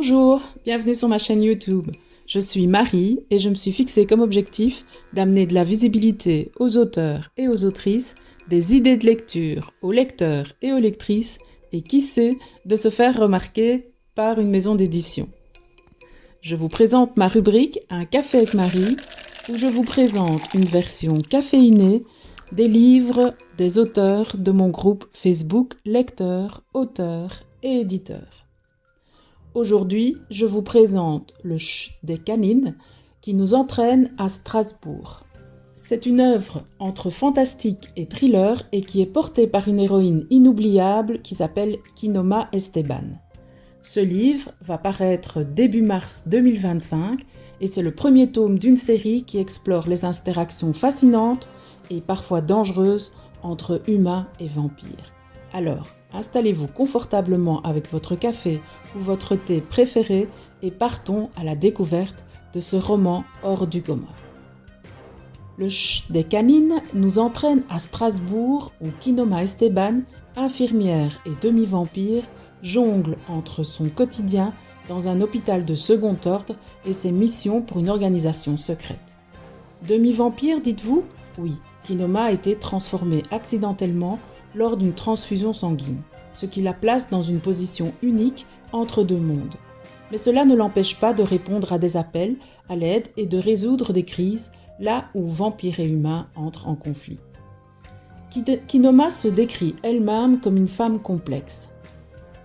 Bonjour, bienvenue sur ma chaîne YouTube. Je suis Marie et je me suis fixée comme objectif d'amener de la visibilité aux auteurs et aux autrices, des idées de lecture aux lecteurs et aux lectrices et qui sait, de se faire remarquer par une maison d'édition. Je vous présente ma rubrique Un café avec Marie où je vous présente une version caféinée des livres des auteurs de mon groupe Facebook Lecteurs, auteurs et éditeurs. Aujourd'hui, je vous présente Le Chut des canines qui nous entraîne à Strasbourg. C'est une œuvre entre fantastique et thriller et qui est portée par une héroïne inoubliable qui s'appelle Kinoma Esteban. Ce livre va paraître début mars 2025 et c'est le premier tome d'une série qui explore les interactions fascinantes et parfois dangereuses entre humains et vampires. Alors, installez-vous confortablement avec votre café ou votre thé préféré et partons à la découverte de ce roman hors du commun. Le Chut des canines nous entraîne à Strasbourg où Kinoma Esteban, infirmière et demi-vampire, jongle entre son quotidien dans un hôpital de second ordre et ses missions pour une organisation secrète. Demi-vampire, dites-vous ? Oui, Kinoma a été transformée accidentellement lors d'une transfusion sanguine, ce qui la place dans une position unique entre deux mondes. Mais cela ne l'empêche pas de répondre à des appels à l'aide et de résoudre des crises là où vampires et humains entrent en conflit. Kinoma se décrit elle-même comme une femme complexe.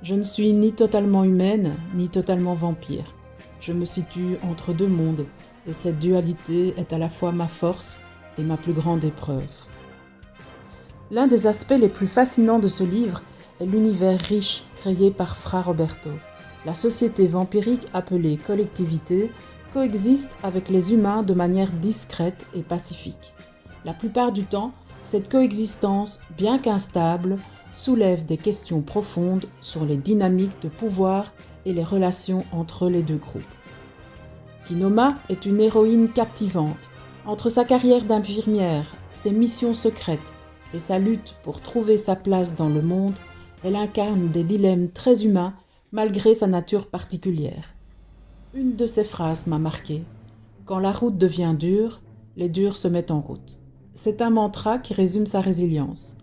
Je ne suis ni totalement humaine, ni totalement vampire. Je me situe entre deux mondes, et cette dualité est à la fois ma force et ma plus grande épreuve. L'un des aspects les plus fascinants de ce livre est l'univers riche créé par Fra Roberto. La société vampirique appelée collectivité coexiste avec les humains de manière discrète et pacifique. La plupart du temps, cette coexistence, bien qu'instable, soulève des questions profondes sur les dynamiques de pouvoir et les relations entre les deux groupes. Kinoma est une héroïne captivante. Entre sa carrière d'infirmière, ses missions secrètes et sa lutte pour trouver sa place dans le monde, elle incarne des dilemmes très humains malgré sa nature particulière. Une de ses phrases m'a marquée. Quand la route devient dure, les durs se mettent en route. C'est un mantra qui résume sa résilience.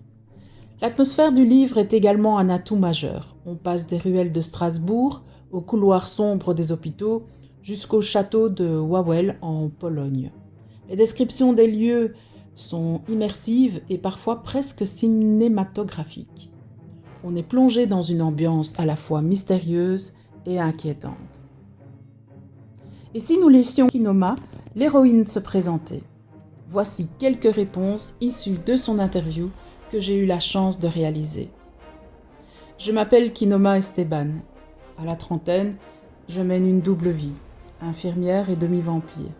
L'atmosphère du livre est également un atout majeur. On passe des ruelles de Strasbourg, aux couloirs sombres des hôpitaux, jusqu'au château de Wawel en Pologne. Les descriptions des lieux sont immersives et parfois presque cinématographiques. On est plongé dans une ambiance à la fois mystérieuse et inquiétante. Et si nous laissions Kinoma, l'héroïne, se présenter ? Voici quelques réponses issues de son interview que j'ai eu la chance de réaliser. Je m'appelle Kinoma Esteban. À la trentaine, je mène une double vie, infirmière et demi-vampire.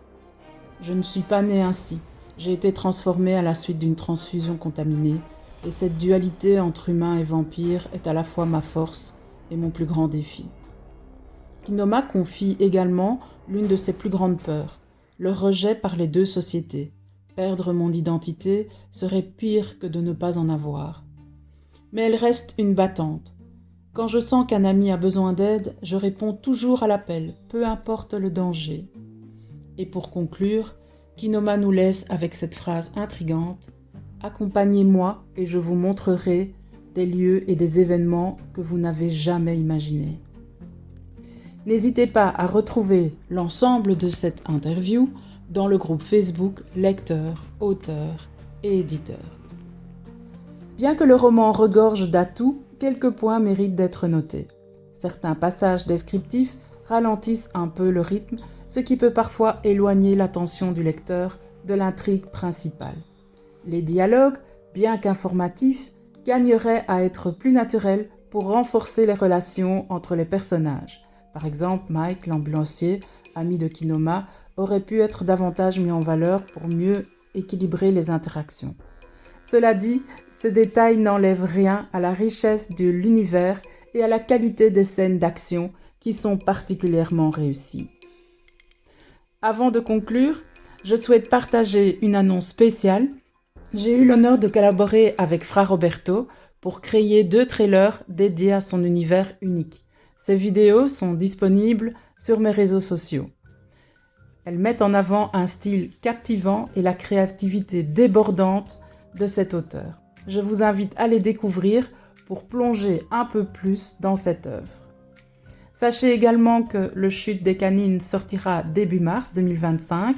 Je ne suis pas née ainsi. J'ai été transformée à la suite d'une transfusion contaminée et cette dualité entre humain et vampire est à la fois ma force et mon plus grand défi. Kinoma confie également l'une de ses plus grandes peurs, le rejet par les deux sociétés. Perdre mon identité serait pire que de ne pas en avoir. Mais elle reste une battante. Quand je sens qu'un ami a besoin d'aide, je réponds toujours à l'appel, peu importe le danger. Et pour conclure, Kinoma nous laisse avec cette phrase intrigante « Accompagnez-moi et je vous montrerai des lieux et des événements que vous n'avez jamais imaginés. » N'hésitez pas à retrouver l'ensemble de cette interview dans le groupe Facebook Lecteurs, auteurs et éditeurs. Bien que le roman regorge d'atouts, quelques points méritent d'être notés. Certains passages descriptifs ralentissent un peu le rythme, ce qui peut parfois éloigner l'attention du lecteur de l'intrigue principale. Les dialogues, bien qu'informatifs, gagneraient à être plus naturels pour renforcer les relations entre les personnages. Par exemple, Mike, l'ambulancier, ami de Kinoma, aurait pu être davantage mis en valeur pour mieux équilibrer les interactions. Cela dit, ces détails n'enlèvent rien à la richesse de l'univers et à la qualité des scènes d'action qui sont particulièrement réussies. Avant de conclure, je souhaite partager une annonce spéciale. J'ai eu l'honneur de collaborer avec Fra Roberto pour créer 2 trailers dédiés à son univers unique. Ces vidéos sont disponibles sur mes réseaux sociaux. Elles mettent en avant un style captivant et la créativité débordante de cet auteur. Je vous invite à les découvrir pour plonger un peu plus dans cette œuvre. Sachez également que Le Chute des canines sortira début mars 2025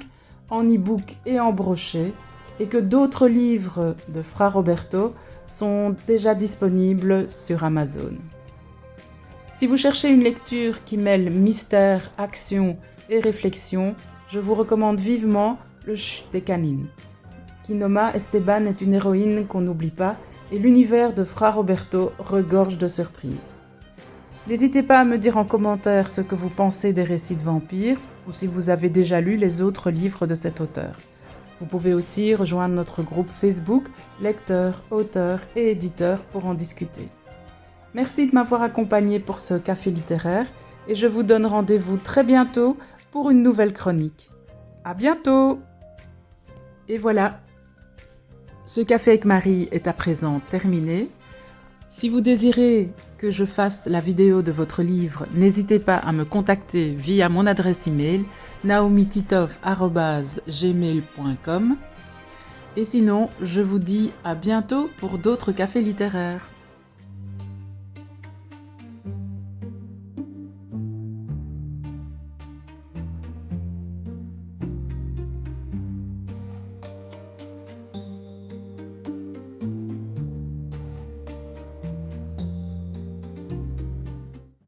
en e-book et en brochet et que d'autres livres de Fra Roberto sont déjà disponibles sur Amazon. Si vous cherchez une lecture qui mêle mystère, action et réflexion, je vous recommande vivement Le Chute des canines. Quinoma Esteban est une héroïne qu'on n'oublie pas et l'univers de Fra Roberto regorge de surprises. N'hésitez pas à me dire en commentaire ce que vous pensez des récits de vampires ou si vous avez déjà lu les autres livres de cet auteur. Vous pouvez aussi rejoindre notre groupe Facebook lecteurs, auteurs et éditeurs pour en discuter. Merci de m'avoir accompagné pour ce café littéraire et je vous donne rendez-vous très bientôt pour une nouvelle chronique. À bientôt! Et voilà, ce café avec Marie est à présent terminé. Si vous désirez que je fasse la vidéo de votre livre, n'hésitez pas à me contacter via mon adresse email naomititov@gmail.com. Et sinon, je vous dis à bientôt pour d'autres cafés littéraires.